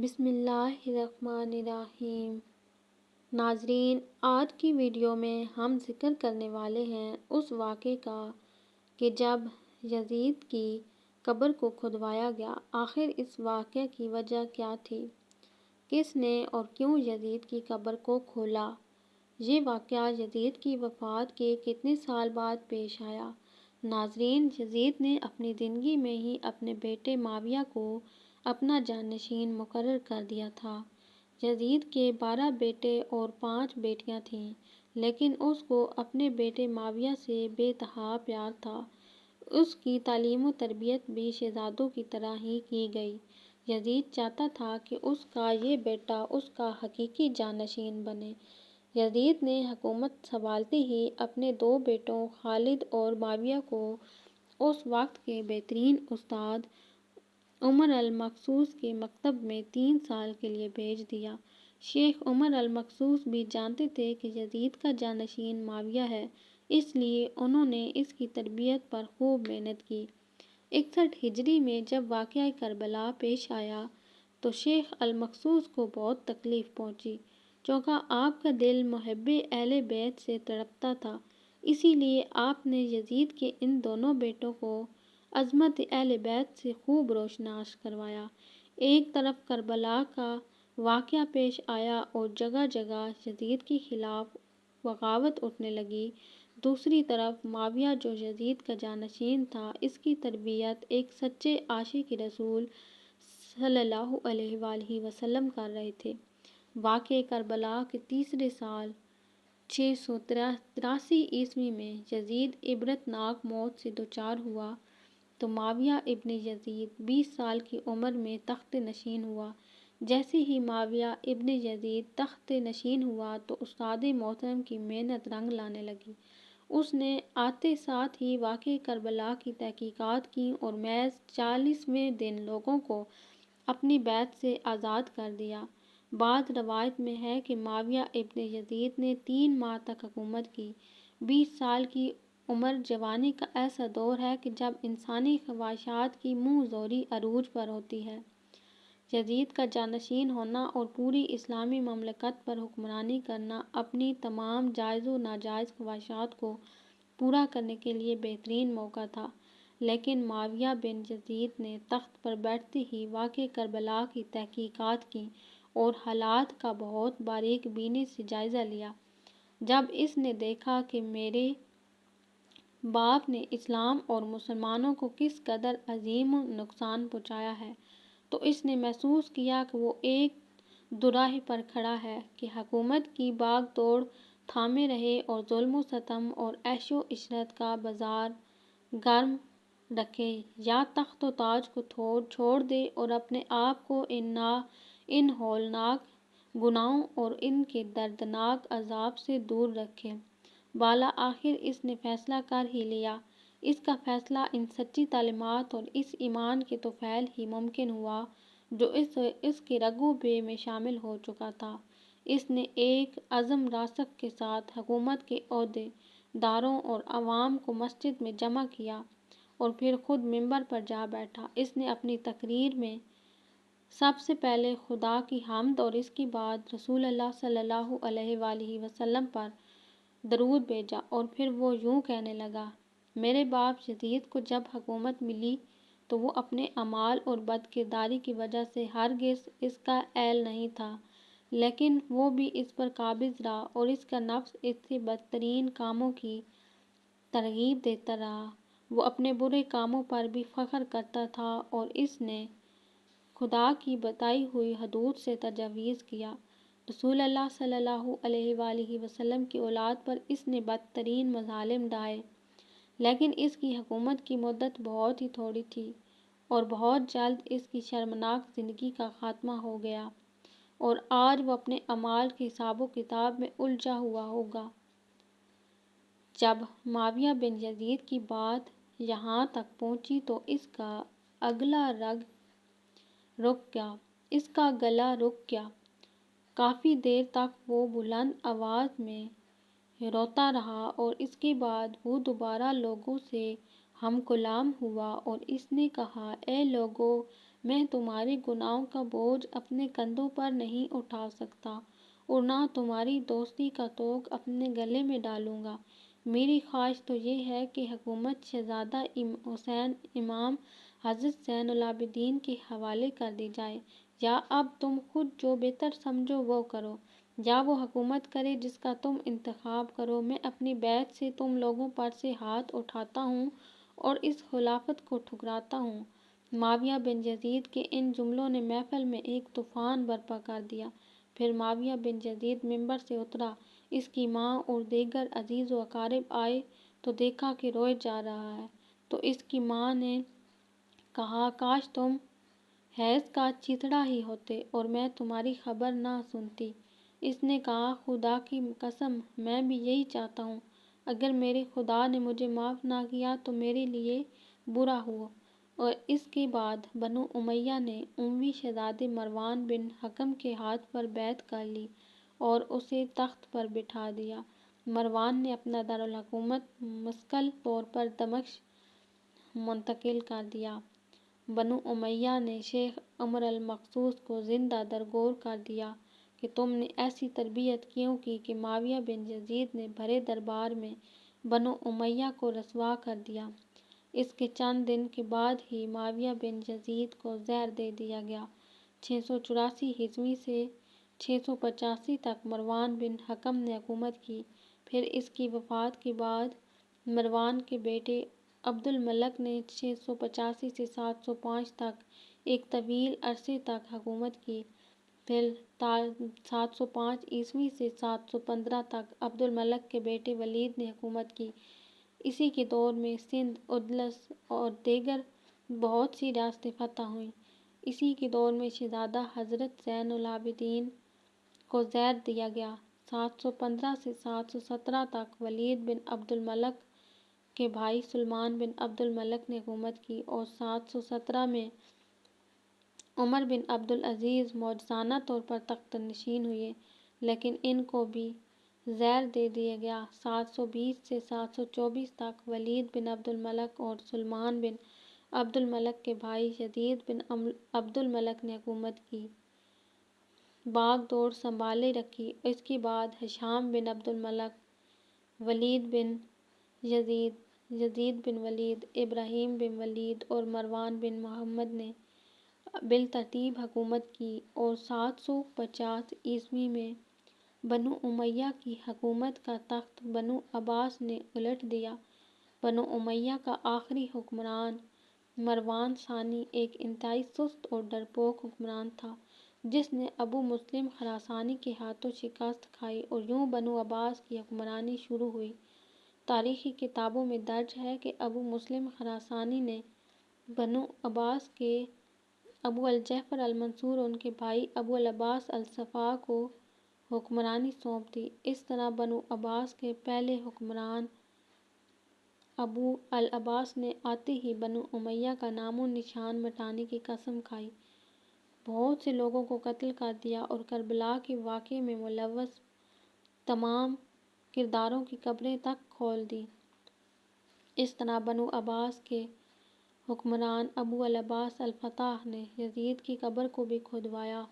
بسم اللہ الرحمن الرحیم۔ ناظرین، آج کی ویڈیو میں ہم ذکر کرنے والے ہیں اس واقعے کا کہ جب یزید کی قبر کو کھدوایا گیا۔ آخر اس واقعے کی وجہ کیا تھی؟ کس نے اور کیوں یزید کی قبر کو کھولا؟ یہ واقعہ یزید کی وفات کے کتنے سال بعد پیش آیا؟ ناظرین، یزید نے اپنی زندگی میں ہی اپنے بیٹے معاویہ کو اپنا جانشین مقرر کر دیا تھا۔ یزید کے 12 بیٹے اور 5 بیٹیاں تھیں، لیکن اس کو اپنے بیٹے معاویہ سے بے انتہا پیار تھا۔ اس کی تعلیم و تربیت بھی شہزادوں کی طرح ہی کی گئی۔ یزید چاہتا تھا کہ اس کا یہ بیٹا اس کا حقیقی جانشین بنے۔ یزید نے حکومت سنبھالتے ہی اپنے 2 بیٹوں خالد اور معاویہ کو اس وقت کے بہترین استاد عمر المقصوص کے مکتب میں 3 سال کے لیے بھیج دیا۔ شیخ عمر المقصوص بھی جانتے تھے کہ یزید کا جانشین معاویہ ہے، اس لیے انہوں نے اس کی تربیت پر خوب محنت کی۔ 61 ہجری میں جب واقعہ کربلا پیش آیا تو شیخ المقصوص کو بہت تکلیف پہنچی، چونکہ آپ کا دل محب اہل بیت سے تڑپتا تھا۔ اسی لیے آپ نے یزید کے ان دونوں بیٹوں کو عظمت اہل بیت سے خوب روشناس کروایا۔ ایک طرف کربلا کا واقعہ پیش آیا اور جگہ جگہ یزید کے خلاف بغاوت اٹھنے لگی، دوسری طرف معاویہ جو یزید کا جانشین تھا، اس کی تربیت ایک سچے عاشق رسول صلی اللہ علیہ وآلہ وسلم کر رہے تھے۔ واقعہ کربلا کے تیسرے سال 683 عیسوی میں یزید عبرتناک موت سے دوچار ہوا تو معاویہ ابن یزید 20 سال کی عمر میں تخت نشین ہوا۔ جیسے ہی معاویہ ابن یزید تخت نشین ہوا تو استاد محترم کی محنت رنگ لانے لگی۔ اس نے آتے ساتھ ہی واقعہ کربلا کی تحقیقات کیں اور محض 40ویں دن لوگوں کو اپنی بیعت سے آزاد کر دیا۔ بعض روایت میں ہے کہ معاویہ ابن یزید نے 3 ماہ تک حکومت کی۔ 20 سال کی عمر جوانی کا ایسا دور ہے کہ جب انسانی خواہشات کی منہ زوری عروج پر ہوتی ہے۔ یزید کا جانشین ہونا اور پوری اسلامی مملکت پر حکمرانی کرنا اپنی تمام جائز و ناجائز خواہشات کو پورا کرنے کے لیے بہترین موقع تھا، لیکن معاویہ بن یزید نے تخت پر بیٹھتے ہی واقعہ کربلا کی تحقیقات کیں اور حالات کا بہت باریک بینی سے جائزہ لیا۔ جب اس نے دیکھا کہ میرے باپ نے اسلام اور مسلمانوں کو کس قدر عظیم نقصان پہنچایا ہے، تو اس نے محسوس کیا کہ وہ ایک دوراہے پر کھڑا ہے کہ حکومت کی باغ دوڑ تھامے رہے اور ظلم و ستم اور عیش و عشرت کا بازار گرم رکھے، یا تخت و تاج کو چھوڑ دے اور اپنے آپ کو ان ہولناک گناہوں اور ان کے دردناک عذاب سے دور رکھے۔ بالآخر اس نے فیصلہ کر ہی لیا۔ اس کا فیصلہ ان سچی تعلیمات اور اس ایمان کے طفیل ہی ممکن ہوا جو اس کے رگ و بے میں شامل ہو چکا تھا۔ اس نے ایک عزم راسخ کے ساتھ حکومت کے عہدے داروں اور عوام کو مسجد میں جمع کیا اور پھر خود منبر پر جا بیٹھا۔ اس نے اپنی تقریر میں سب سے پہلے خدا کی حمد اور اس کے بعد رسول اللہ صلی اللہ علیہ وآلہ وسلم پر درود بھیجا، اور پھر وہ یوں کہنے لگا: میرے باپ یزید کو جب حکومت ملی تو وہ اپنے اعمال اور بد کرداری کی وجہ سے ہرگز اس کا اہل نہیں تھا، لیکن وہ بھی اس پر قابض رہا اور اس کا نفس اس سے بدترین کاموں کی ترغیب دیتا رہا۔ وہ اپنے برے کاموں پر بھی فخر کرتا تھا اور اس نے خدا کی بتائی ہوئی حدود سے تجاوز کیا۔ رسول اللہ صلی اللہ علیہ وآلہ وسلم کی اولاد پر اس نے بدترین مظالم ڈھائے، لیکن اس کی حکومت کی مدت بہت ہی تھوڑی تھی اور بہت جلد اس کی شرمناک زندگی کا خاتمہ ہو گیا، اور آج وہ اپنے اعمال کے حساب و کتاب میں الجھا ہوا ہوگا۔ جب معاویہ بن یزید کی بات یہاں تک پہنچی تو اس کا گلا رک گیا۔ کافی دیر تک وہ بلند آواز میں روتا رہا اور اس کے بعد وہ دوبارہ لوگوں سے ہم کلام ہوا اور اس نے کہا: اے لوگو، میں تمہارے گناہوں کا بوجھ اپنے کندھوں پر نہیں اٹھا سکتا اور نہ تمہاری دوستی کا طوق اپنے گلے میں ڈالوں گا۔ میری خواہش تو یہ ہے کہ حکومت شہزادہ حسین امام حضرت زین العابدین کے حوالے کر دی جائے، یا اب تم خود جو بہتر سمجھو وہ کرو، یا وہ حکومت کرے جس کا تم انتخاب کرو۔ میں اپنی بیعت سے تم لوگوں پر سے ہاتھ اٹھاتا ہوں اور اس خلافت کو ٹھکراتا ہوں۔ معاویہ بن یزید کے ان جملوں نے محفل میں ایک طوفان برپا کر دیا۔ پھر معاویہ بن یزید ممبر سے اترا، اس کی ماں اور دیگر عزیز و اقارب آئے تو دیکھا کہ روئے جا رہا ہے، تو اس کی ماں نے کہا کاش تم حیض کا چیتڑا ہی ہوتے اور میں تمہاری خبر نہ سنتی۔ اس نے کہا خدا کی قسم میں بھی یہی چاہتا ہوں، اگر میرے خدا نے مجھے معاف نہ کیا تو میرے لیے برا ہوا۔ اور اس کے بعد بنو امیہ نے اموی شہزادے مروان بن حکم کے ہاتھ پر بیعت کر لی اور اسے تخت پر بٹھا دیا۔ مروان نے اپنا دارالحکومت مستقل طور پر دمشق منتقل کر دیا۔ بنو امیہ نے شیخ عمر المقصوص کو زندہ درگور کر دیا کہ تم نے ایسی تربیت کیوں کی کہ معاویہ بن یزید نے بھرے دربار میں بنو امیہ کو رسوا کر دیا۔ اس کے چند دن کے بعد ہی معاویہ بن یزید کو زہر دے دیا گیا۔ 684 ہجری سے 685 تک مروان بن حکم نے حکومت کی۔ پھر اس کی وفات کے بعد مروان کے بیٹے عبد الملک نے 685 سے 705 تک ایک طویل عرصے تک حکومت کی۔ پھر 705 عیسوی سے 715 تک عبد الملک کے بیٹے ولید نے حکومت کی۔ اسی کے دور میں سندھ، اندلس اور دیگر بہت سی ریاستیں فتح ہوئیں۔ اسی کے دور میں شہزادہ حضرت زین العابدین کو زہر دیا گیا۔ 715 سے 717 تک ولید بن عبد الملک کے بھائی سلمان بن عبد الملک نے حکومت کی اور 717 میں عمر بن عبد العزیز معجزانہ طور پر تخت نشین ہوئے، لیکن ان کو بھی زہر دے دیا گیا۔ 720 سے 724 تک ولید بن عبد الملک اور سلمان بن عبد الملک کے بھائی یزید بن عبد الملک نے حکومت کی، باغ دوڑ سنبھالے رکھی۔ اس کے بعد ہشام بن عبد الملک، ولید بن یزید، یزید بن ولید، ابراہیم بن ولید اور مروان بن محمد نے بالترتیب حکومت کی اور 750 عیسوی میں بنو امیہ کی حکومت کا تخت بنو عباس نے الٹ دیا۔ بنو امیہ کا آخری حکمران مروان ثانی ایک انتہائی سست اور ڈرپوک حکمران تھا، جس نے ابو مسلم خراسانی کے ہاتھوں شکست کھائی اور یوں بنو عباس کی حکمرانی شروع ہوئی۔ تاریخی کتابوں میں درج ہے کہ ابو مسلم خراسانی نے بنو عباس کے ابو الجعفر المنصور اور ان کے بھائی ابو العباس الصفا کو حکمرانی سونپ دی۔ اس طرح بنو عباس کے پہلے حکمران ابو العباس نے آتے ہی بنو امیہ کا نام و نشان مٹانے کی قسم کھائی، بہت سے لوگوں کو قتل کر دیا اور کربلا کے واقعے میں ملوث تمام کرداروں کی قبریں تک کھول دیں۔ اس طرح بنو عباس کے حکمران ابو العباس الفتح نے یزید کی قبر کو بھی کھودوایا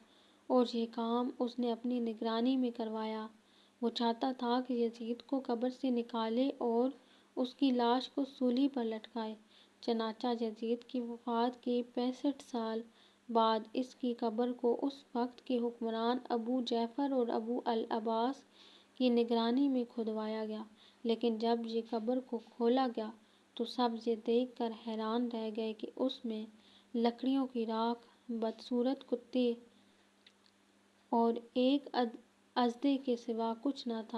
اور یہ کام اس نے اپنی نگرانی میں کروایا۔ وہ چاہتا تھا کہ یزید کو قبر سے نکالے اور اس کی لاش کو سولی پر لٹکائے۔ چنانچہ یزید کی وفات کے 65 سال بعد اس کی قبر کو اس وقت کے حکمران ابو جعفر اور ابو العباس کی نگرانی میں کھودوایا گیا، لیکن جب یہ قبر کو کھولا گیا تو سب یہ دیکھ کر حیران رہ گئے کہ اس میں لکڑیوں کی راکھ، بدصورت کتے اور ایک اژدھے کے سوا کچھ نہ تھا۔